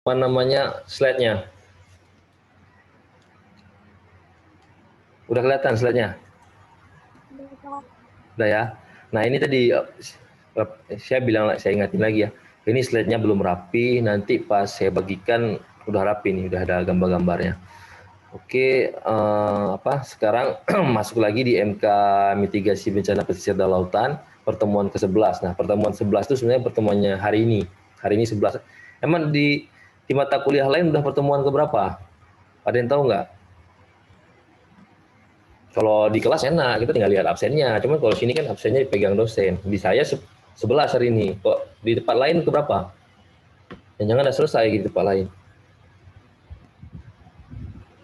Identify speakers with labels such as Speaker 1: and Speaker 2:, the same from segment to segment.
Speaker 1: apa namanya slide-nya? Udah kelihatan slide-nya? Udah ya. Nah ini tadi saya bilang, saya ingatin lagi ya. Ini slide-nya belum rapi. Nanti pas saya bagikan udah rapi nih, udah ada gambar-gambarnya. Oke, sekarang masuk lagi di MK mitigasi bencana pesisir dan lautan pertemuan ke-11. Nah, pertemuan 11 itu sebenarnya pertemuannya hari ini. Hari ini 11. Emang di mata kuliah lain udah pertemuan ke berapa? Ada yang tahu nggak? Kalau di kelas enak, kita tinggal lihat absennya. Cuman kalau sini kan absennya dipegang dosen. Di saya 11 hari ini. Kok di tempat lain ke berapa? Jangan udah selesai di tempat lain.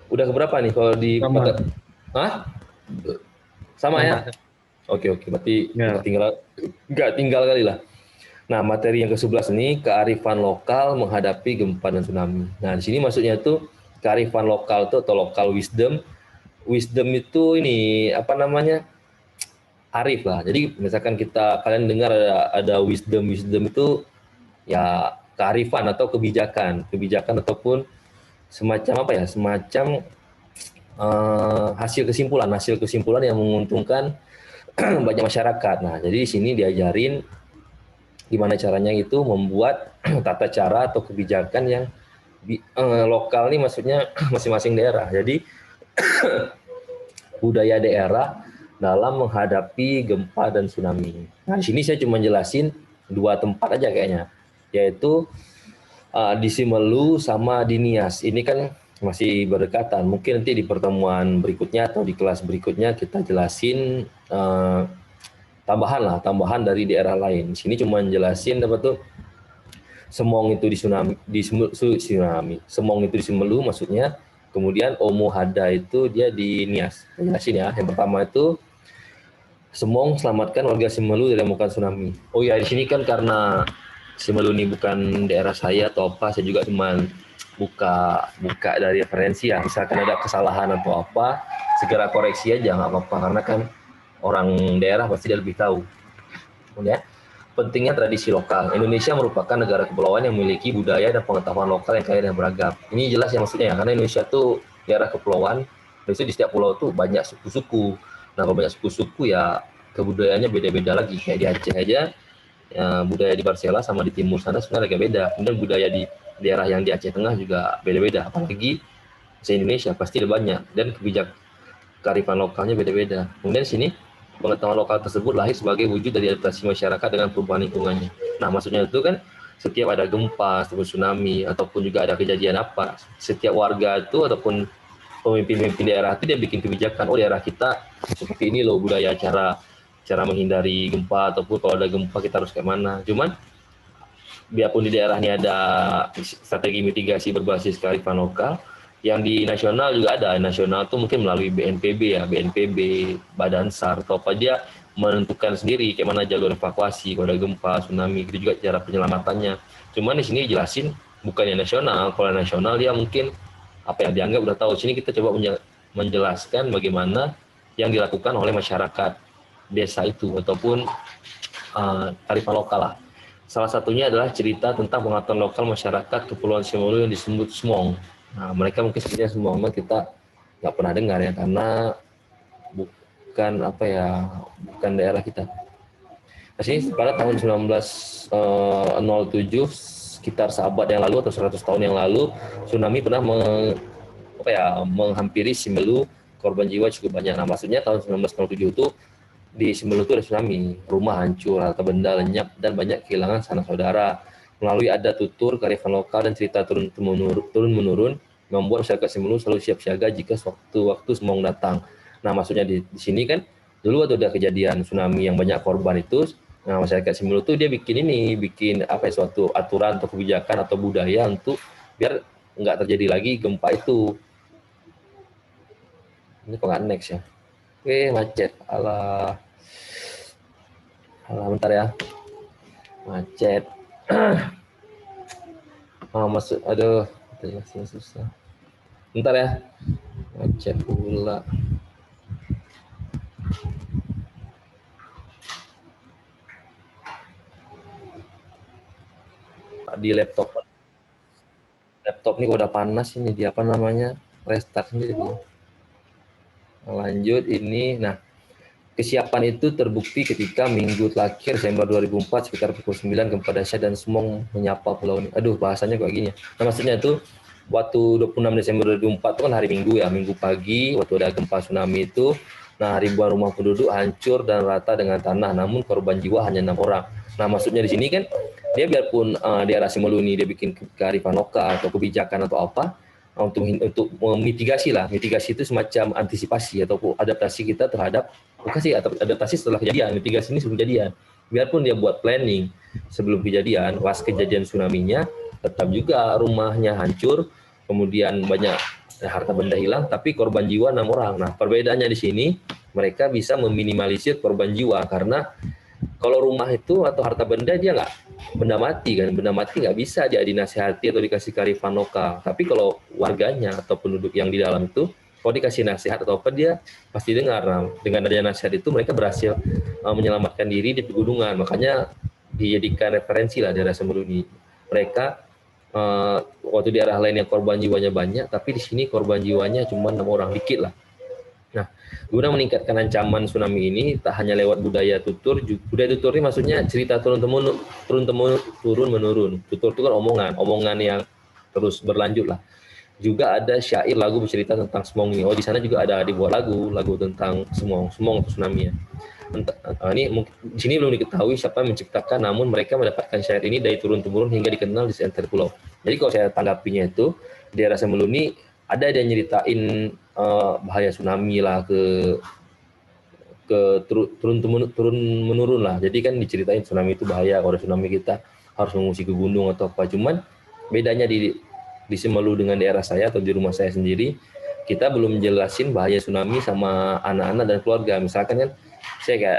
Speaker 1: Udah ke berapa nih kalau di
Speaker 2: Sama.
Speaker 1: mata? Hah? Sama ya?
Speaker 2: Sama.
Speaker 1: Oke, berarti
Speaker 2: Ya.
Speaker 1: nggak tinggal kali lah. Nah, materi yang ke-11 ini kearifan lokal menghadapi gempa dan tsunami. Nah, di sini maksudnya itu kearifan lokal itu atau local wisdom. Wisdom itu ini apa namanya? Arif lah. Jadi misalkan kalian dengar ada wisdom itu ya kearifan atau kebijakan ataupun semacam apa ya? Semacam hasil kesimpulan yang menguntungkan banyak masyarakat. Nah, jadi di sini diajarin gimana caranya itu membuat tata cara atau kebijakan yang lokal nih, maksudnya masing-masing daerah. Jadi budaya daerah dalam menghadapi gempa dan tsunami. Nah, di sini saya cuma jelasin 2 tempat aja kayaknya, yaitu di Simelu sama di Nias. Ini kan masih berdekatan. Mungkin nanti di pertemuan berikutnya atau di kelas berikutnya kita jelasin tambahan dari daerah lain. Di sini cuma jelasin apa tuh Semong itu di tsunami, Semong itu di Simelu maksudnya. Kemudian Omo Hada itu dia di Nias. Jelasin ya. Yang pertama itu Semong selamatkan warga Simelu dari amukan tsunami. Oh ya, di sini kan karena Simelu ini bukan daerah saya atau apa, saya juga cuma buka dari referensi ya. Misalkan ada kesalahan atau apa, segera koreksi aja, nggak apa-apa, karena kan orang daerah pasti dia lebih tahu. Ya. Pentingnya tradisi lokal. Indonesia merupakan negara kepulauan yang memiliki budaya dan pengetahuan lokal yang kaya dan beragam. Ini jelas ya maksudnya ya, karena Indonesia tuh daerah kepulauan, biasanya di setiap pulau tuh banyak suku-suku. Nah, kalau banyak suku-suku ya kebudayaannya beda-beda lagi. Kayak di Aceh aja, ya, budaya di Barsela sama di timur sana sebenarnya agak beda. Kemudian budaya di daerah yang di Aceh Tengah juga beda-beda. Apalagi se-Indonesia pasti ada banyak. Dan kearifan lokalnya beda-beda. Kemudian sini pengetahuan lokal tersebut lahir sebagai wujud dari adaptasi masyarakat dengan perubahan lingkungannya. Nah, maksudnya itu kan setiap ada gempa, tsunami, ataupun juga ada kejadian apa, setiap warga itu ataupun pemimpin-pemimpin daerah itu dia bikin kebijakan. Oh, daerah kita seperti ini loh budaya cara cara menghindari gempa, ataupun kalau ada gempa kita harus kayak mana. Cuman biarpun di daerah ini ada strategi mitigasi berbasis kearifan lokal, yang di nasional juga ada. Nasional tuh mungkin melalui BNPB ya, BNPB, Badan SAR, atau apa dia menentukan sendiri kayak mana jalur evakuasi kalau ada gempa, tsunami, itu juga cara penyelamatannya. Cuman di sini jelasin bukannya nasional, kalau nasional dia mungkin apa ya dianggap udah tahu. Sini kita coba menjelaskan bagaimana yang dilakukan oleh masyarakat desa itu ataupun kearifan lokal lah. Salah satunya adalah cerita tentang pengetahuan lokal masyarakat Kepulauan Simelu yang disebut Smong. Nah, mereka mungkin sebenarnya Smong, kita nggak pernah dengar ya, karena bukan apa ya, bukan daerah kita. Nah, sini pada tahun 1907, sekitar seabad yang lalu atau 100 tahun yang lalu, tsunami pernah menghampiri Simelu, korban jiwa cukup banyak. Nah, maksudnya tahun 1907 itu di Simelu itu ada tsunami, rumah hancur, harta benda lenyap, dan banyak kehilangan sanak saudara. Melalui adat tutur, kearifan lokal, dan cerita turun-menurun, membuat masyarakat Simelu selalu siap siaga jika waktu Semong datang. Nah, maksudnya di sini kan, dulu ada kejadian tsunami yang banyak korban itu, nah masyarakat Simelu tuh dia bikin apa ya, suatu aturan atau kebijakan atau budaya untuk biar nggak terjadi lagi gempa itu. Ini kok nggak next ya? Oke, macet. Alah. Alah, bentar ya. Macet. Maksud, aduh, jelasnya susah. Bentar ya. Macet pula. Di laptop. Laptop ini udah panas ini, dia apa namanya, restart sendiri. Lanjut ini, nah kesiapan itu terbukti ketika minggu terakhir Desember 2004 sekitar pukul 9 gempa dahsyat dan semong menyapa pulau ini. Aduh, bahasanya kayak gini. Nah, maksudnya itu waktu 26 Desember 2004 itu kan hari Minggu ya, Minggu pagi waktu ada gempa tsunami itu. Nah, ribuan rumah penduduk hancur dan rata dengan tanah, namun korban jiwa hanya 6 orang. Nah, maksudnya di sini kan dia biarpun di arah Simelu ini dia bikin kearifan lokal atau kebijakan atau apa, untuk mitigasi lah. Mitigasi itu semacam antisipasi atau adaptasi kita terhadap, bukan sih adaptasi setelah kejadian, mitigasi ini sebelum kejadian. Biarpun dia buat planning sebelum kejadian, pas kejadian tsunami-nya tetap juga rumahnya hancur, kemudian banyak harta benda hilang, tapi korban jiwa 6 orang. Nah, perbedaannya di sini mereka bisa meminimalisir korban jiwa karena kalau rumah itu atau harta benda dia nggak, benda mati kan, benda mati nggak bisa dia dinasihati atau dikasih kearifan lokal. Tapi kalau warganya atau penduduk yang di dalam itu, kalau dikasih nasihat atau apa dia pasti dengar. Nah, dengan adanya nasihat itu mereka berhasil menyelamatkan diri di pegunungan. Makanya dijadikan referensi lah daerah Semeru ini. Mereka waktu di arah lain yang korban jiwanya banyak, tapi di sini korban jiwanya cuma 6 orang, dikit lah. Nah, guna meningkatkan ancaman tsunami ini tak hanya lewat budaya tutur, budaya tutur ini maksudnya cerita turun menurun. Tutur itu kan omongan yang terus berlanjut lah. Juga ada syair lagu bercerita tentang semong ini. Oh, di sana juga ada dibuat lagu tentang semong atau tsunami ya. Ini di sini belum diketahui siapa yang menciptakan, namun mereka mendapatkan syair ini dari turun temurun hingga dikenal di seantero pulau. Jadi kalau saya tanggapinya itu di daerah Semeru ini ada yang nyeritain bahaya tsunami lah turun menurun lah. Jadi kan diceritain tsunami itu bahaya, kalau ada tsunami kita harus mengungsi ke gunung atau apa. Cuman bedanya di Semeru dengan daerah saya atau di rumah saya sendiri, kita belum jelasin bahaya tsunami sama anak-anak dan keluarga. Misalkan kan saya kayak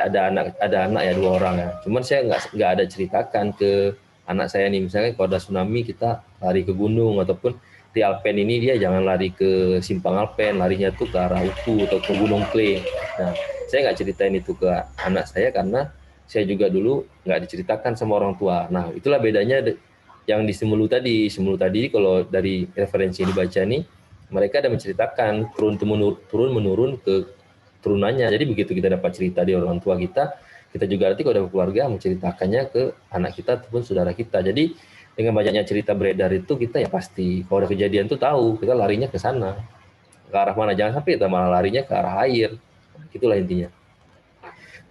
Speaker 1: ada anak ya 2 orang ya. Cuman saya nggak ada ceritakan ke anak saya nih, misalnya kalau ada tsunami kita lari ke gunung, ataupun di Alpen ini dia jangan lari ke simpang Alpen, larinya tuh ke arah Uku atau ke Gunung Kle. Nah, saya nggak ceritain itu ke anak saya karena saya juga dulu nggak diceritakan sama orang tua. Nah, itulah bedanya yang di Semeru tadi kalau dari referensi yang dibaca nih, mereka ada menceritakan turun menurun ke turunannya. Jadi begitu kita dapat cerita dari orang tua kita juga nanti kalau ada keluarga menceritakannya ke anak kita ataupun saudara kita. Jadi dengan banyaknya cerita beredar itu kita ya pasti kalau ada kejadian tuh tahu kita larinya ke sana, ke arah mana, jangan sampai kita malah larinya ke arah air. Itulah intinya.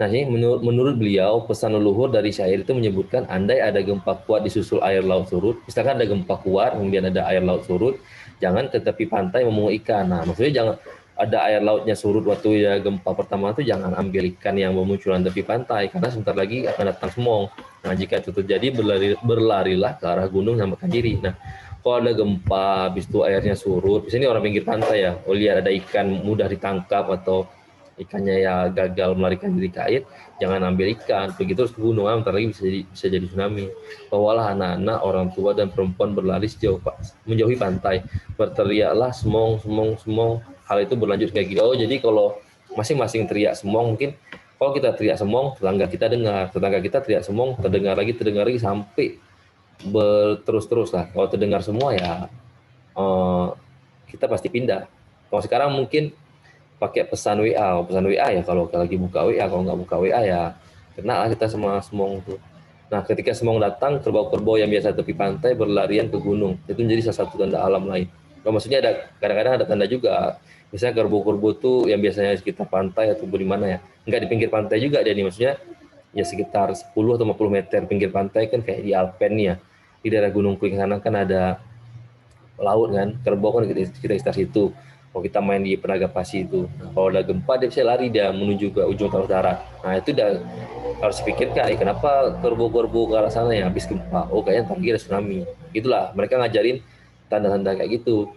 Speaker 1: Nah, ini menurut beliau, pesan leluhur dari syair itu menyebutkan andai ada gempa kuat disusul air laut surut, misalkan ada gempa kuat, kemudian ada air laut surut, jangan ke tepi pantai memungut ikan. Nah, maksudnya jangan ada air lautnya surut waktu ya gempa pertama itu jangan ambil ikan yang bermunculan tepi pantai, karena sebentar lagi akan datang semong. Nah, jika itu terjadi, berlarilah ke arah gunung yang makan diri. Nah, kalau ada gempa, habis itu airnya surut, di sini orang pinggir pantai ya, oh lihat ada ikan mudah ditangkap atau ikannya ya gagal melarikan diri ke air, jangan ambil ikan, pergi terus ke gunung, ntar lagi bisa jadi tsunami. Bawalah anak-anak, orang tua dan perempuan berlari menjauhi pantai, berteriaklah semong, semong, semong. Hal itu berlanjut kayak gitu. Oh, jadi kalau masing-masing teriak semong, mungkin kalau kita teriak semong, tetangga kita teriak semong, terdengar lagi sampai berterus-terus lah. Kalau terdengar semua ya kita pasti pindah. Kalau sekarang mungkin pakai pesan WA ya, kalau lagi buka WA, kalau nggak buka WA ya kena lah kita sama semong tuh. Nah, ketika semong datang, kerbau-kerbau yang biasa tepi pantai berlarian ke gunung. Itu menjadi salah satu tanda alam lain. Nah, maksudnya kadang-kadang ada tanda juga. Misalnya kerbau-kerbau tuh yang biasanya di sekitar pantai atau di mana ya, nggak di pinggir pantai juga dia nih, maksudnya ya sekitar 10 atau 50 meter pinggir pantai kan, kayak di Alpen nih ya. Di daerah Gunung Kling sana kan ada laut kan, kerbau kan kita sekitar situ. Kalau kita main di Penaga Pasi itu, nah, kalau ada gempa dia bisa lari dia menuju ke ujung Taruh Darat. Nah, itu udah harus dipikirkan, kenapa kerbau-kerbau ke arah sana ya habis gempa? Oh, kayaknya tadi ada tsunami. Gitulah, mereka ngajarin tanda-tanda kayak gitu.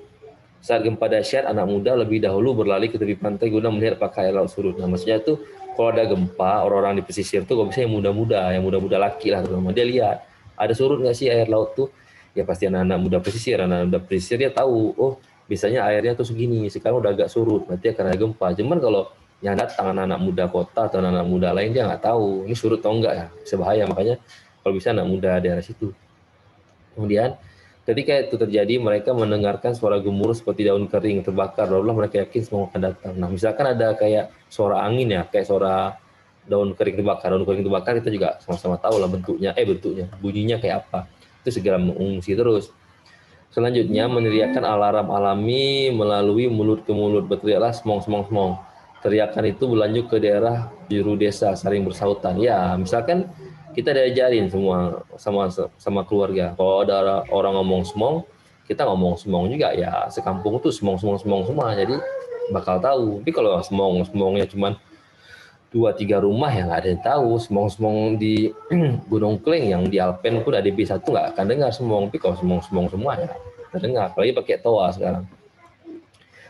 Speaker 1: Saat gempa dahsyat, anak muda lebih dahulu berlari ke tepi pantai guna melihat apakah air laut surut. Nah, maksudnya itu kalau ada gempa, orang-orang di pesisir tuh, kalau misalnya yang muda-muda laki lah terutama, dia lihat ada surut nggak sih air laut tuh? Ya pasti anak-anak muda pesisir dia tahu, oh biasanya airnya tuh segini, sekarang udah agak surut, berarti akan ada gempa. Cuman kalau yang datang anak-anak muda kota atau anak-anak muda lain dia nggak tahu ini surut atau enggak ya, bisa bahaya. Makanya kalau bisa anak muda daerah situ. Kemudian Ketika itu terjadi, mereka mendengarkan suara gemuruh seperti daun kering terbakar. Barulah mereka yakin semua akan datang. Nah, misalkan ada kayak suara angin ya, kayak suara daun kering terbakar. Daun kering terbakar kita juga sama-sama tahu lah bentuknya, bunyinya kayak apa. Itu segera mengungsi terus. Selanjutnya meneriakkan alarm alami melalui mulut ke mulut. Berteriaklah semong semong semong. Teriakan itu berlanjut ke daerah juru desa saling bersautan. Ya, misalkan kita diajarin semua sama keluarga. Kalau ada orang ngomong semong, kita ngomong semong juga ya. Sekampung tuh semong semong semong semua. Jadi bakal tahu. Tapi kalau semongnya cuman 2-3 rumah ya nggak ada yang tahu. Semong-semong di Gunung Kling yang di Alpen pun ada B1 nggak akan dengar semong. Tapi kalau semong-semong semua ya terdengar. Apalagi pakai toa sekarang.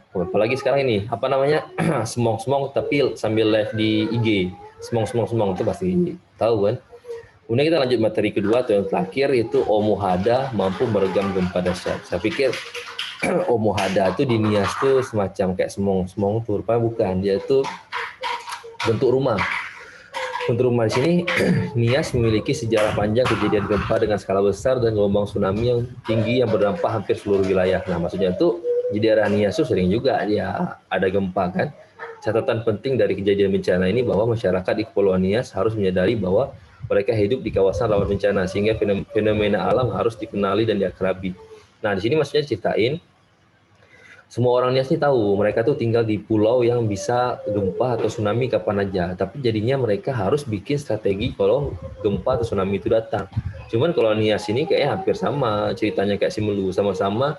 Speaker 1: Apalagi sekarang ini apa namanya semong-semong tapi sambil live di IG. Semong-semong itu pasti tahu kan. Kemudian kita lanjut materi kedua atau yang terakhir itu Omuhada mampu meredam gempa dahsyat. Saya pikir Omuhada itu di Nias tuh semacam kayak semong-semong tuh, rupanya bukan. Dia itu bentuk rumah. Untuk rumah di sini, Nias memiliki sejarah panjang kejadian gempa dengan skala besar dan gelombang tsunami yang tinggi yang berdampak hampir seluruh wilayah. Nah, maksudnya itu di daerah Nias itu sering juga dia ada gempa kan. Catatan penting dari kejadian bencana ini bahwa masyarakat di Kepulauan Nias harus menyadari bahwa mereka hidup di kawasan rawan bencana sehingga fenomena alam harus dikenali dan diakrabi. Nah, di sini maksudnya ceritain semua orang Nias ini tahu mereka tuh tinggal di pulau yang bisa gempa atau tsunami kapan aja. Tapi jadinya mereka harus bikin strategi kalau gempa atau tsunami itu datang. Cuman kalau Nias ini kayaknya hampir sama ceritanya kayak Simelu, sama-sama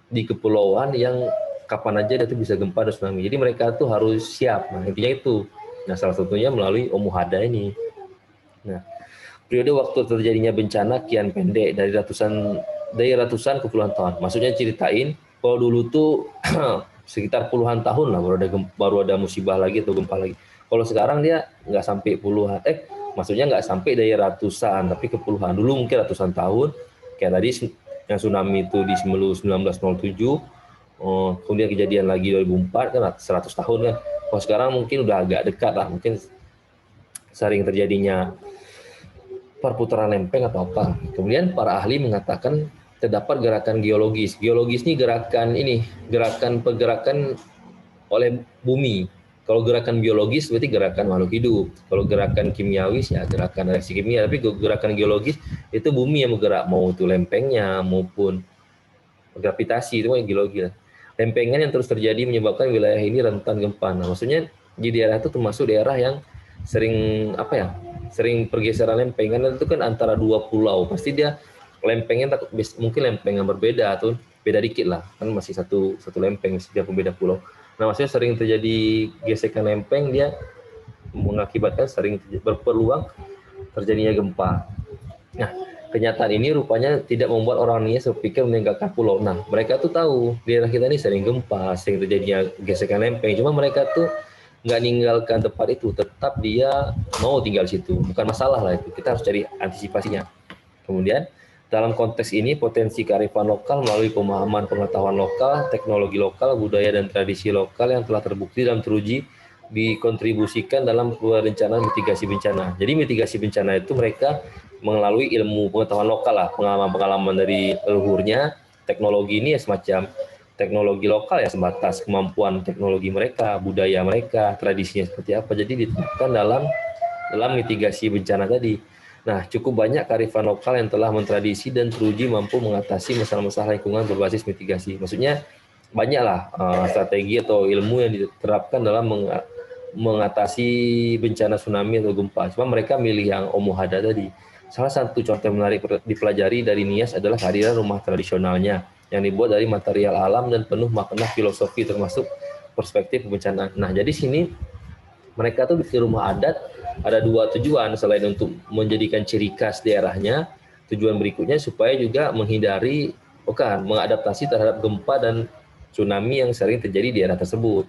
Speaker 1: di kepulauan yang kapan aja itu bisa gempa atau tsunami. Jadi mereka tuh harus siap. Nah, intinya itu. Nah, salah satunya melalui Omuhada ini. Nah, periode waktu terjadinya bencana kian pendek dari ratusan ke puluhan tahun. Maksudnya ceritain kalau dulu tuh sekitar puluhan tahun lah baru ada musibah lagi atau gempa lagi. Kalau sekarang dia nggak sampai puluhan, maksudnya nggak sampai dari ratusan, tapi ke puluhan. Dulu mungkin ratusan tahun, kayak tadi yang tsunami itu di Simelu 1907, kemudian kejadian lagi 2004 kan 100 tahun kan. Kalau sekarang mungkin udah agak dekat lah, mungkin sering terjadinya perputaran lempeng atau apa. Kemudian para ahli mengatakan terdapat gerakan geologis. Geologis ini gerakan pergerakan oleh bumi. Kalau gerakan biologis berarti gerakan makhluk hidup. Kalau gerakan kimiawi ya gerakan reaksi kimia. Tapi gerakan geologis itu bumi yang bergerak, mau itu lempengnya maupun gravitasi itu yang geologi. Lempengan yang terus terjadi menyebabkan wilayah ini rentan gempa. Nah, maksudnya di daerah itu termasuk daerah yang sering pergeseran lempengan itu kan antara dua pulau. Pasti dia lempengnya mungkin lempeng yang berbeda atau beda dikit lah, kan masih satu lempeng setiap beda pulau. Nah, maksudnya sering terjadi gesekan lempeng, dia mengakibatkan sering berpeluang terjadinya gempa. Nah, kenyataan ini rupanya tidak membuat orang Nias berpikir meninggalkan pulau. Nah, mereka tuh tahu daerah kita ini sering gempa, sering terjadinya gesekan lempeng. Cuma mereka tuh nggak ninggalkan tempat itu, tetap dia mau tinggal di situ. Bukan masalah lah itu, kita harus cari antisipasinya. Kemudian dalam konteks ini, potensi kearifan lokal melalui pemahaman pengetahuan lokal, teknologi lokal, budaya dan tradisi lokal yang telah terbukti dan teruji dikontribusikan dalam perencanaan mitigasi bencana. Jadi mitigasi bencana itu mereka melalui ilmu pengetahuan lokal lah, pengalaman-pengalaman dari leluhurnya. Teknologi ini ya semacam teknologi lokal ya sebatas kemampuan teknologi mereka, budaya mereka, tradisinya seperti apa. Jadi diterapkan dalam mitigasi bencana tadi. Nah, cukup banyak kearifan lokal yang telah mentradisi dan teruji mampu mengatasi masalah-masalah lingkungan berbasis mitigasi. Maksudnya banyaklah strategi atau ilmu yang diterapkan dalam mengatasi bencana tsunami atau gempa. Cuma mereka milih yang Omuhada tadi. Salah satu contoh yang menarik dipelajari dari Nias adalah kehadiran rumah tradisionalnya yang dibuat dari material alam dan penuh makna filosofi termasuk perspektif bencana. Nah, jadi sini mereka tuh bikin rumah adat ada dua tujuan selain untuk menjadikan ciri khas daerahnya. Tujuan berikutnya supaya juga mengadaptasi terhadap gempa dan tsunami yang sering terjadi di daerah tersebut.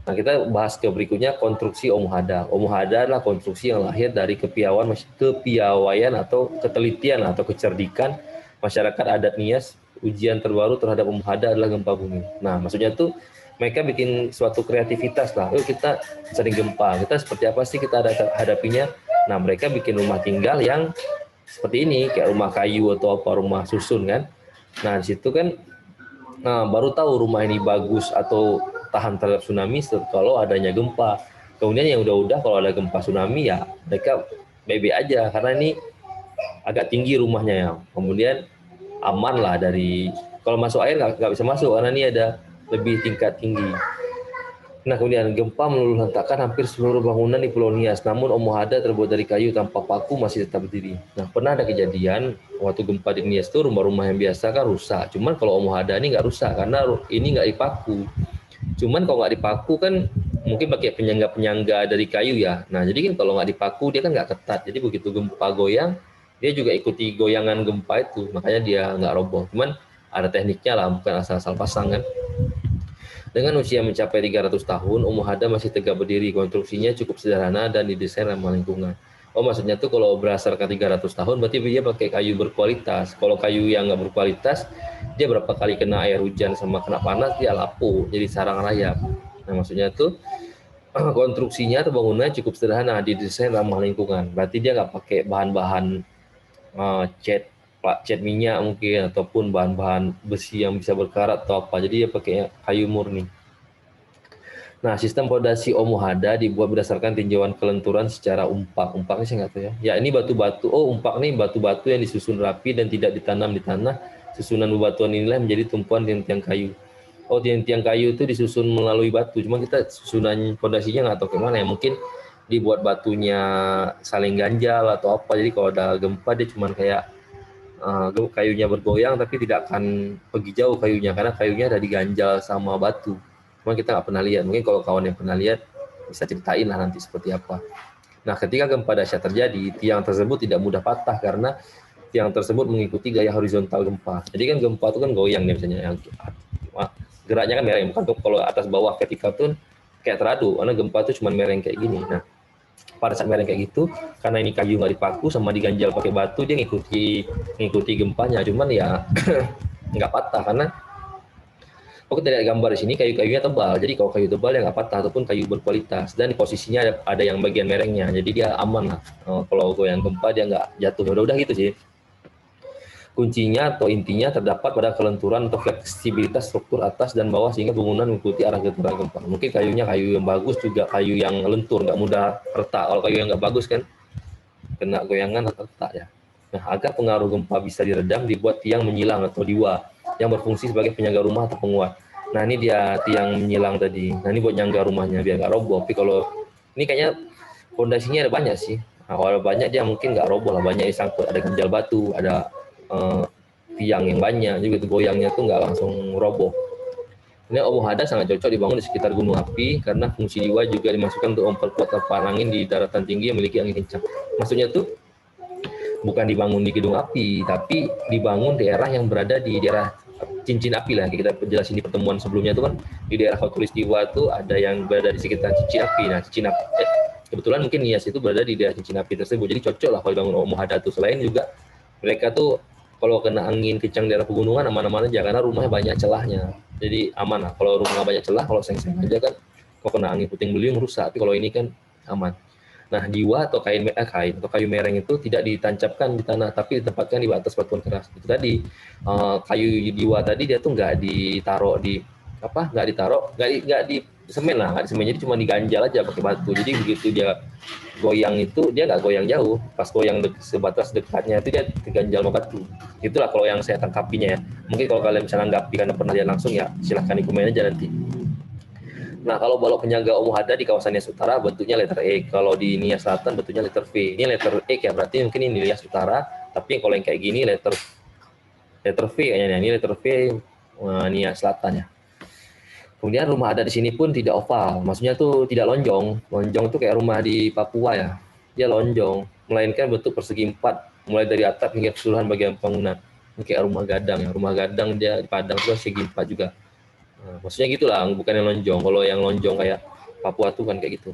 Speaker 1: Nah, kita bahas ke berikutnya konstruksi Omuhada. Omuhada adalah konstruksi yang lahir dari kepiawaian atau ketelitian atau kecerdikan masyarakat adat Nias. Ujian terbaru terhadap Omuhada adalah gempa bumi. Nah, maksudnya tuh mereka bikin suatu kreativitas lah. Kita sering gempa, kita seperti apa sih kita hadapinya? Nah, mereka bikin rumah tinggal yang seperti ini, kayak rumah kayu atau apa, rumah susun kan. Nah, di situ kan baru tahu rumah ini bagus atau tahan terhadap tsunami kalau adanya gempa. Kemudian yang udah-udah kalau ada gempa tsunami ya mereka bebe aja karena ini agak tinggi rumahnya ya. Kemudian aman lah dari kalau masuk air nggak bisa masuk karena ini ada lebih tingkat tinggi. Nah, kemudian gempa meluluhlantakkan hampir seluruh bangunan di Pulau Nias. Namun Omohada terbuat dari kayu tanpa paku masih tetap berdiri. Nah, pernah ada kejadian waktu gempa di Nias itu rumah-rumah yang biasa kan rusak. Cuman kalau Omohada ini nggak rusak karena ini nggak dipaku. Cuman kalau nggak dipaku kan mungkin pakai penyangga-penyangga dari kayu ya. Nah, jadi kan kalau nggak dipaku dia kan nggak ketat. Jadi begitu gempa goyang, dia juga ikuti goyangan gempa itu. Makanya dia nggak roboh. Cuman ada tekniknya lah, bukan asal-asal pasang kan. Dengan usia mencapai 300 tahun, Omohada masih tegak berdiri. Konstruksinya cukup sederhana dan didesain ramah lingkungan. Oh, maksudnya tuh kalau berdasarkan 300 tahun, berarti dia pakai kayu berkualitas. Kalau kayu yang nggak berkualitas, dia berapa kali kena air hujan sama kena panas, dia lapuk, jadi sarang rayap. Nah, maksudnya tuh konstruksinya atau bangunannya cukup sederhana, didesain ramah lingkungan. Berarti dia nggak pakai bahan-bahan cat minyak mungkin ataupun bahan-bahan besi yang bisa berkarat atau apa. Jadi dia pakai kayu murni. Nah, sistem fondasi Omohada dibuat berdasarkan tinjauan kelenturan secara umpak. Umpaknya saya nggak tahu ya. Ya, ini batu-batu. Oh, umpak nih batu-batu yang disusun rapi dan tidak ditanam di tanah. Susunan bebatuan inilah menjadi tumpuan tiang-tiang kayu. Oh, tiang-tiang kayu itu disusun melalui batu. Cuma kita susunan fondasinya nggak tahu gimana ya. Mungkin dibuat batunya saling ganjal atau apa. Jadi kalau ada gempa dia cuma kayak kayunya bergoyang tapi tidak akan pergi jauh kayunya karena kayunya ada diganjal sama batu. Cuma kita nggak pernah lihat. Mungkin kalau kawan yang pernah lihat bisa ceritain lah nanti seperti apa. Nah, ketika gempa dahsyat terjadi, tiang tersebut tidak mudah patah karena tiang tersebut mengikuti gaya horizontal gempa. Jadi kan gempa itu kan goyang nih misalnya, yang geraknya kan mereng. Bukan kalau atas bawah ketika tuh kayak teradu, karena gempa itu cuma mereng kayak gini. Nah, pada saat mereng kayak gitu, karena ini kayu nggak dipaku sama diganjal pakai batu, dia ngikuti gempanya. Cuman ya nggak patah karena kita lihat gambar di sini kayu-kayunya tebal. Jadi kalau kayu tebal ya nggak patah ataupun kayu berkualitas. Dan posisinya ada yang bagian merengnya. Jadi dia aman lah. Kalau goyang gempa dia nggak jatuh. Udah gitu sih. Kuncinya atau intinya terdapat pada kelenturan atau fleksibilitas struktur atas dan bawah sehingga bangunan mengikuti arah getaran gempa. Mungkin kayunya kayu yang bagus juga kayu yang lentur, nggak mudah retak. Kalau kayu yang nggak bagus kan kena goyangan atau retak ya. Nah, agar pengaruh gempa bisa diredam, dibuat tiang menyilang atau diwa yang berfungsi sebagai penyangga rumah atau penguat. Nah, ini dia tiang menyilang tadi. Nah, ini buat nyangga rumahnya biar nggak roboh. Tapi kalau ini kayaknya fondasinya ada banyak sih. Nah, kalau banyak dia mungkin nggak roboh lah, banyak disangkut, ada ganjal batu, ada tiang yang banyak, juga itu goyangnya tuh nggak langsung roboh. Ini Omohada sangat cocok dibangun di sekitar gunung api karena fungsi diwa juga dimasukkan untuk memperkuat lapangan angin di daratan tinggi yang memiliki angin kencang. Maksudnya tuh bukan dibangun di gedung api, tapi dibangun daerah yang berada di daerah cincin api lah. Kita jelasin di pertemuan sebelumnya itu kan di daerah khatulistiwa tuh ada yang berada di sekitar cincin api. Nah, cincin api kebetulan mungkin Nias itu berada di daerah cincin api tersebut. Jadi cocok lah kalau dibangun Omohada tuh. Selain juga mereka tuh kalau kena angin kencang daerah pegunungan aman-aman aja karena rumahnya banyak celahnya. Jadi aman lah. Kalau rumah banyak celah, kalau seng-seng aja kan kalau kena angin puting beliung rusak. Tapi kalau ini kan aman. Nah, diwa atau kain atau kayu mereng itu tidak ditancapkan di tanah, tapi ditempatkan di atas batuan keras. Itu tadi kayu diwa tadi dia tuh nggak ditaruh di apa? Nggak di semen lah, nggak di semen. Jadi cuma diganjal aja pakai batu. Jadi begitu dia goyang itu dia nggak goyang jauh. Pas goyang sebatas dekatnya itu dia diganjal sama batu. Itulah kalau yang saya tangkapinya ya. Mungkin kalau kalian bisa nanggapi karena pernah lihat langsung ya silahkan dikomen aja nanti. Nah, kalau balok penyangga Omohada di kawasan Nias Utara bentuknya letter E. Kalau di Nias Selatan bentuknya letter V. Ini letter E ya, berarti mungkin ini Nias Utara. Tapi kalau yang kayak gini letter V kayaknya. Ini letter V Nias Selatan ya. Kemudian rumah adat di sini pun tidak oval. Maksudnya tuh tidak lonjong. Lonjong itu kayak rumah di Papua ya. Dia lonjong. Melainkan bentuk persegi empat. Mulai dari atap hingga keseluruhan bagian bangunan. Ini kayak rumah gadang ya. Rumah gadang dia di Padang itu persegi empat juga. Nah, maksudnya gitulah, bukan yang lonjong. Kalau yang lonjong kayak Papua tuh kan kayak gitu.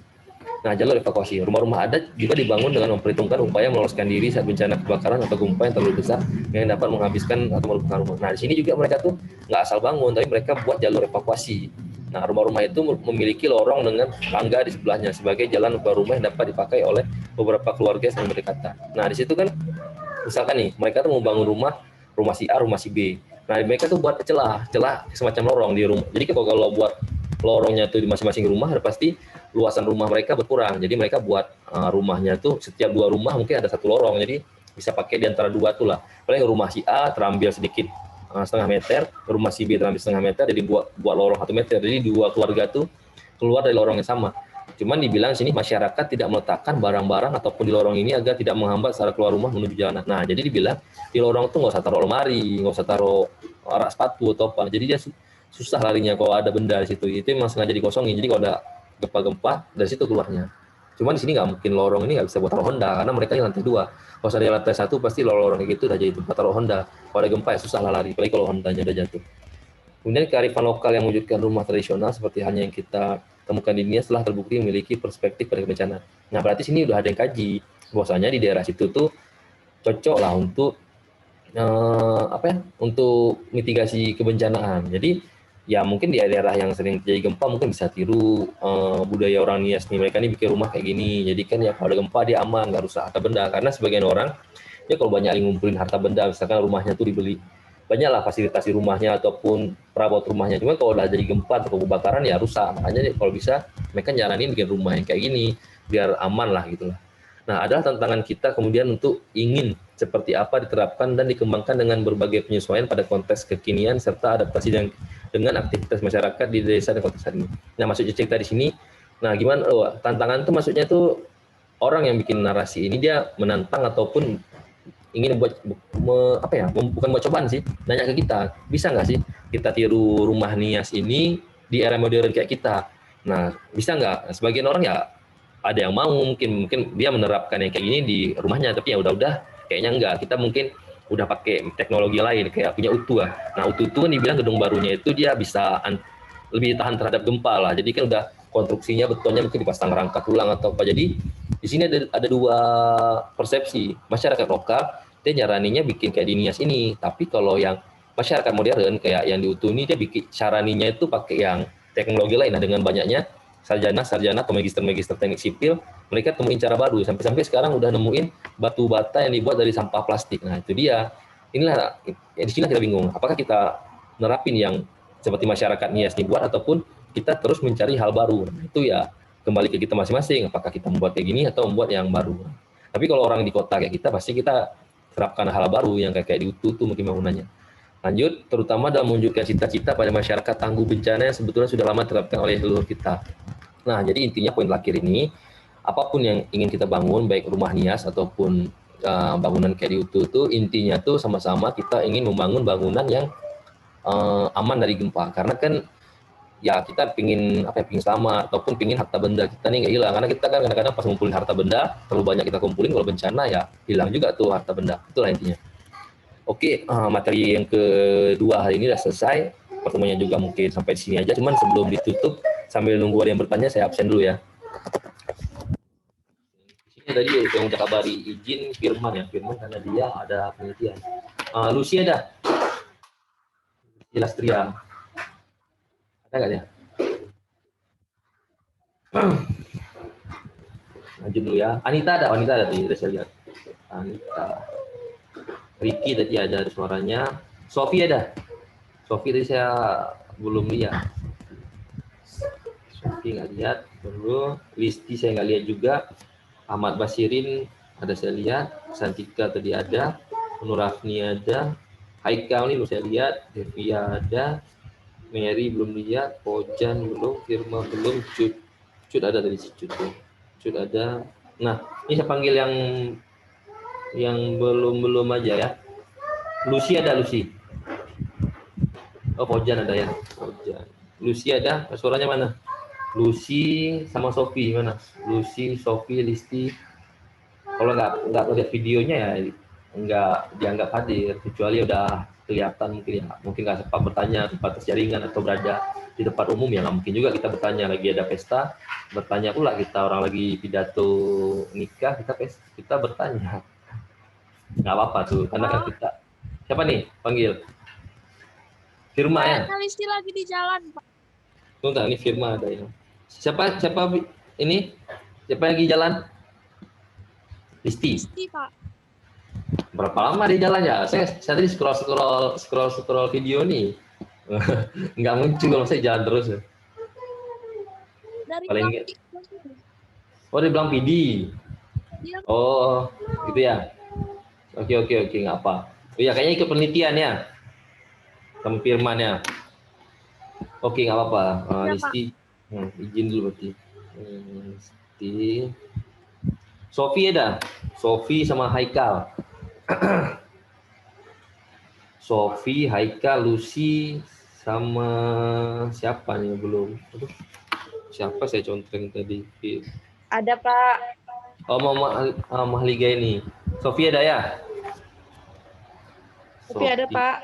Speaker 1: Nah, jalur evakuasi. Rumah-rumah adat juga dibangun dengan memperhitungkan upaya meloloskan diri saat bencana kebakaran atau gempa yang terlalu besar yang dapat menghabiskan atau merubuhkan rumah. Nah, di sini juga mereka tuh nggak asal bangun, tapi mereka buat jalur evakuasi. Nah, rumah-rumah itu memiliki lorong dengan tangga di sebelahnya sebagai jalan keluar rumah yang dapat dipakai oleh beberapa keluarga yang berdekatan. Nah, di situ kan misalkan nih, mereka tuh mau bangun rumah si A, rumah si B. Nah, mereka tuh buat celah semacam lorong di rumah. Jadi kalau buat lorongnya tuh di masing-masing rumah, pasti luasan rumah mereka berkurang. Jadi mereka buat rumahnya tuh setiap 2 rumah mungkin ada 1 lorong. Jadi bisa pakai di antara 2 tuh lah. Paling rumah si A terambil sedikit setengah meter, rumah si B terambil setengah meter, jadi buat lorong 1 meter. Jadi 2 keluarga tuh keluar dari lorong yang sama. Cuman dibilang sini masyarakat tidak meletakkan barang-barang ataupun di lorong ini agar tidak menghambat secara keluar rumah menuju jalan. Nah, jadi dibilang di lorong tuh nggak usah taruh lemari, nggak usah taruh rak sepatu atau apa. Jadi dia susah larinya kalau ada benda di situ. Itu memang sengaja dikosongin. Jadi kalau ada gempa-gempa dari situ keluarnya. Cuman di sini nggak mungkin lorong ini nggak bisa buat taruh Honda karena mereka di lantai 2. Kalau ada di lantai 1 pasti lorong kayak gitu udah jadi tempat taruh Honda. Kalau ada gempa ya susah lah lari, apalagi kalau Hondanya udah jatuh. Kemudian kearifan lokal yang mewujudkan rumah tradisional seperti halnya yang kita temukan di Nias telah terbukti memiliki perspektif pada bencana. Nah, berarti sini udah ada yang kaji bahwasanya di daerah situ tuh cocok lah untuk untuk mitigasi kebencanaan. Jadi ya mungkin di daerah yang sering terjadi gempa mungkin bisa tiru budaya orang Nias nih. Mereka nih bikin rumah kayak gini. Jadi kan ya kalau ada gempa dia aman, nggak rusak harta benda. Karena sebagian orang ya kalau banyak ngumpulin harta benda, misalkan rumahnya tuh dibeli, banyaklah fasilitas di rumahnya ataupun perabot rumahnya. Cuma kalau udah jadi gempa atau kebakaran ya rusak. Makanya kalau bisa mereka nyaranin bikin rumah yang kayak gini biar aman lah gitu lah. Nah, adalah tantangan kita kemudian untuk ingin seperti apa diterapkan dan dikembangkan dengan berbagai penyesuaian pada konteks kekinian serta adaptasi dengan aktivitas masyarakat di desa dan kota saat ini. Nah, maksudnya cerita di sini, nah gimana? Tantangan itu maksudnya tuh orang yang bikin narasi ini dia menantang ataupun ingin bukan buat cobaan sih, nanya ke kita, bisa nggak sih kita tiru rumah Nias ini di era modern kayak kita. Nah, bisa nggak? Sebagian orang ya ada yang mau, mungkin dia menerapkan yang kayak gini di rumahnya, tapi ya udah kayaknya enggak, kita mungkin udah pakai teknologi lain kayak punya Utu lah. Nah, Utu itu kan dibilang gedung barunya itu dia bisa lebih tahan terhadap gempa lah, jadi kan udah konstruksinya betonnya mungkin dipasang rangka tulang atau apa. Jadi di sini ada 2 persepsi. Masyarakat lokal dia nyaraninya bikin kayak di Nias ini, tapi kalau yang masyarakat modern kayak yang di Utu ini dia bikin caraninya itu pakai yang teknologi lain. Nah, dengan banyaknya sarjana atau magister teknik sipil, mereka temuin cara baru sampai sekarang udah nemuin batu bata yang dibuat dari sampah plastik. Nah, itu dia. Inilah ya, di sini kita bingung, apakah kita nerapin yang seperti masyarakat Nias dibuat ataupun kita terus mencari hal baru. Nah, itu ya kembali ke kita masing-masing, apakah kita membuat kayak gini atau membuat yang baru. Tapi kalau orang di kota kayak kita pasti kita terapkan hal baru yang kayak di Utu tuh mungkin bangunannya. Lanjut, terutama dalam menunjukkan cita-cita pada masyarakat tangguh bencana yang sebetulnya sudah lama diterapkan oleh leluhur kita. Nah, jadi intinya poin terakhir ini, apapun yang ingin kita bangun, baik rumah Nias ataupun bangunan kayak di Utu itu, intinya tuh sama-sama kita ingin membangun bangunan yang aman dari gempa. Karena kan ya kita pingin selamat ataupun pingin harta benda kita nih nggak hilang. Karena kita kan kadang-kadang pas ngumpulin harta benda, terlalu banyak kita kumpulin, kalau bencana ya hilang juga tuh harta benda. Itulah intinya. Oke, materi yang kedua hari ini sudah selesai. Pertemuannya juga mungkin sampai di sini aja. Cuman sebelum ditutup, sambil nunggu ada yang bertanya, saya absen dulu ya. Di sini tadi yang udah kabari izin Firman ya, Firman karena dia ada penelitian. Lucy ada? Jelas Tria. Ada nggak ya? Lanjut dulu ya. Anita ada tadi, udah saya lihat. Anita. Ricky tadi ada suaranya. Sofi ada? Sofi tadi saya belum lihat. Sofi nggak lihat. Dulu Listi saya nggak lihat juga. Ahmad Basirin ada saya lihat. Santika tadi ada. Nur Rafni ada. Haikal nih belum saya lihat. Devia ada. Mary belum lihat. Pojan belum. Firma belum. Cut ada tadi si Cut. Cut ada. Nah, ini saya panggil yang belum aja ya. Lucy ada, Lucy. Oh, Pojan ada ya. Pojan. Lucy ada. Suaranya mana? Lucy sama Sofi mana? Lucy, Sofi, Listi. Kalau nggak lihat videonya ya nggak dianggap hadir, kecuali udah kelihatan mungkin nggak sempat bertanya terbatas jaringan atau berada di tempat umum ya nggak mungkin juga kita bertanya lagi ada pesta bertanya pula kita orang lagi pidato nikah kita bertanya nggak apa-apa tuh karena kan kita siapa nih panggil Firma ya.
Speaker 2: Listi lagi di jalan Pak.
Speaker 1: Tunggu ini Firma ada ya. Siapa ini siapa yang lagi jalan? Listi
Speaker 2: Pak.
Speaker 1: Berapa lama di jalan ya? Saya tadi scroll video nih. Nggak muncul kalau saya jalan terus.
Speaker 2: Dari
Speaker 1: Paling
Speaker 2: pagi.
Speaker 1: oh dia bilang PD.
Speaker 2: Dia
Speaker 1: Oh, gitu ya. Oke, nggak apa. Oh ya, kayaknya ikut penelitian ya, sama Firman ya. Oke, nggak apa-apa.
Speaker 2: ya, Pak.
Speaker 1: Listi, izin dulu berarti. Listi, Sofi ada, Sofi sama Haikal. Sofi, Haikal, Lucy, sama siapa nih yang belum? Aduh, siapa saya conteng tadi?
Speaker 2: Ada, Pak.
Speaker 1: Oh, Mahliga ini. Sofi ada ya?
Speaker 2: Tapi ada,
Speaker 1: Sofi.
Speaker 2: Pak.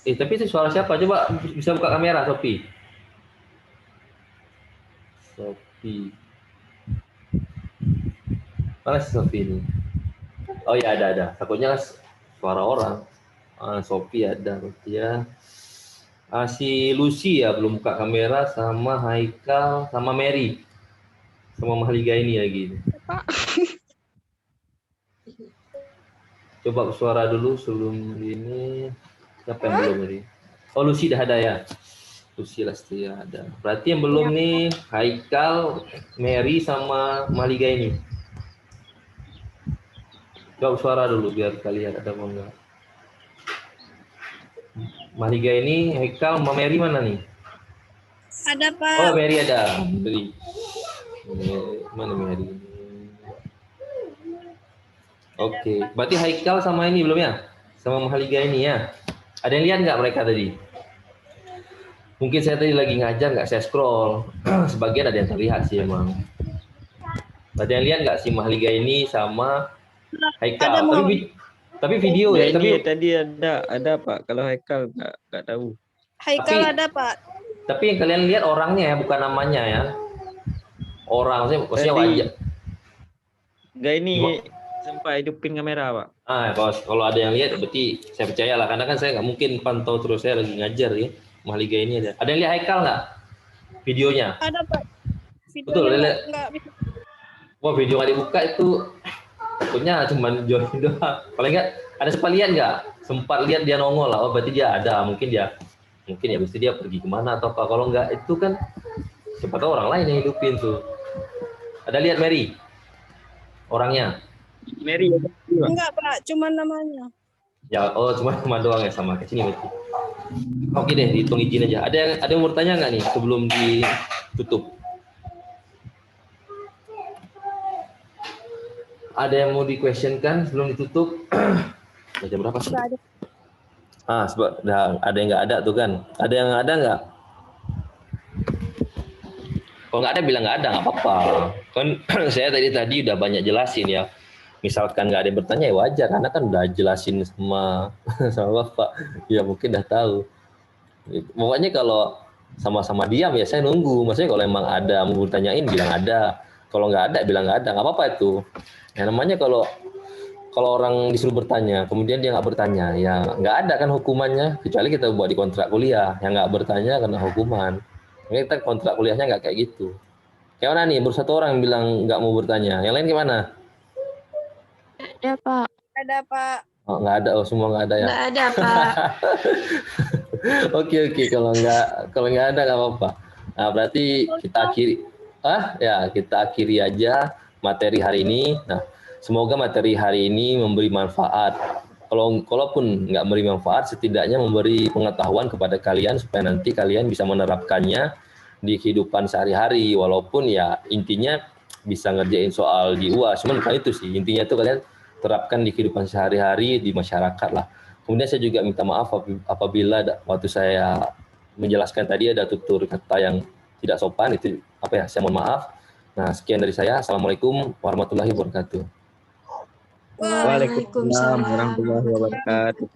Speaker 1: Tapi itu suara siapa? Coba bisa buka kamera, Sofi. Sofi. Mana si Sofi ini? Oh ya, ada. Takutnya suara orang. Sofi ada berarti ya. Si Lucy ya belum buka kamera, sama Haikal sama Mary. Sama Mahliga ini lagi.
Speaker 2: Pak.
Speaker 1: Coba suara dulu sebelum ini. Siapa yang belum tadi? Oh, Lucy dah ada ya. Lucy Lastia ada. Berarti yang belum nih Haikal, Mary sama Mahliga ini. Coba suara dulu biar kalian ada apa enggak. Mahliga ini, Haikal sama Mary mana nih?
Speaker 2: Ada, Pak.
Speaker 1: Oh, Mary ada. Mary. Mana Mary? Oke, berarti Haikal sama ini belum ya? Sama Mahliga ini ya? Ada yang lihat nggak mereka tadi? Mungkin saya tadi lagi ngajar, nggak saya scroll. Sebagian ada yang terlihat sih emang. Ada yang lihat nggak si Mahliga ini sama Haikal? Tapi video ya.
Speaker 3: Tadi ada Pak. Kalau Haikal nggak tahu.
Speaker 2: Haikal ada, Pak.
Speaker 1: Tapi yang kalian lihat orangnya ya, bukan namanya ya. Orang, maksudnya wajah.
Speaker 3: Nggak ini sempat hidupin kamera, Pak.
Speaker 1: Kalau ada yang lihat berarti saya percaya lah, karena kan saya nggak mungkin pantau terus, saya lagi ngajar ya. Mahliga ini ada. Ada yang lihat Haikal nggak? Videonya?
Speaker 2: Ada, Pak.
Speaker 1: Betul, lihat. Wah, video nggak dibuka itu takutnya cuma join doang. Paling nggak ada sempat lihat nggak? Sempat lihat dia nongol lah. Oh, berarti dia ada. Mungkin ya mesti dia pergi kemana atau apa. Kalau nggak itu kan siapa tahu orang lain yang hidupin tuh. Ada lihat Mary? Orangnya?
Speaker 3: Mary ya?
Speaker 2: Enggak, Pak. Cuma namanya.
Speaker 1: Ya, cuma doang ya, sama ke sini berarti. Oke deh, dihitung izin aja. Ada yang mau bertanya nggak nih sebelum ditutup? Ada yang mau di-questionkan sebelum ditutup? Jam berapa sih? Sebab ada yang nggak ada tuh kan? Ada yang ada nggak? Kalau nggak ada bilang nggak ada, nggak apa-apa. Kan saya tadi udah banyak jelasin ya. Misalkan nggak ada yang bertanya ya wajar, karena kan udah jelasin sama Bapak. Ya mungkin udah tahu. Pokoknya kalau sama-sama diam ya saya nunggu. Maksudnya kalau emang ada mau bertanyain bilang ada. Kalau nggak ada bilang nggak ada, nggak apa-apa itu. Ya namanya kalau orang disuruh bertanya, kemudian dia nggak bertanya, ya nggak ada kan hukumannya. Kecuali kita buat di kontrak kuliah, yang nggak bertanya kena hukuman. Kita kontrak kuliahnya nggak kayak gitu. Kayak mana nih, baru satu orang yang bilang nggak mau bertanya. Yang lain gimana?
Speaker 2: Ada, Pak. Ada, Pak.
Speaker 1: Oh, nggak ada, semua nggak ada ya?
Speaker 2: Nggak ada, Pak.
Speaker 1: Oke, kalau nggak ada nggak apa-apa. Nah, berarti kita akhiri aja materi hari ini. Nah, semoga materi hari ini memberi manfaat. Kalaupun nggak memberi manfaat, setidaknya memberi pengetahuan kepada kalian supaya nanti kalian bisa menerapkannya di kehidupan sehari-hari. Walaupun ya intinya bisa ngerjain soal di UAS, cuman bukan itu sih. Intinya itu kalian terapkan di kehidupan sehari-hari di masyarakat lah. Kemudian saya juga minta maaf apabila waktu saya menjelaskan tadi ada tutur kata yang tidak sopan, itu saya mohon maaf. Nah, sekian dari saya. Assalamualaikum warahmatullahi wabarakatuh.
Speaker 3: Waalaikumsalam warahmatullahi wabarakatuh.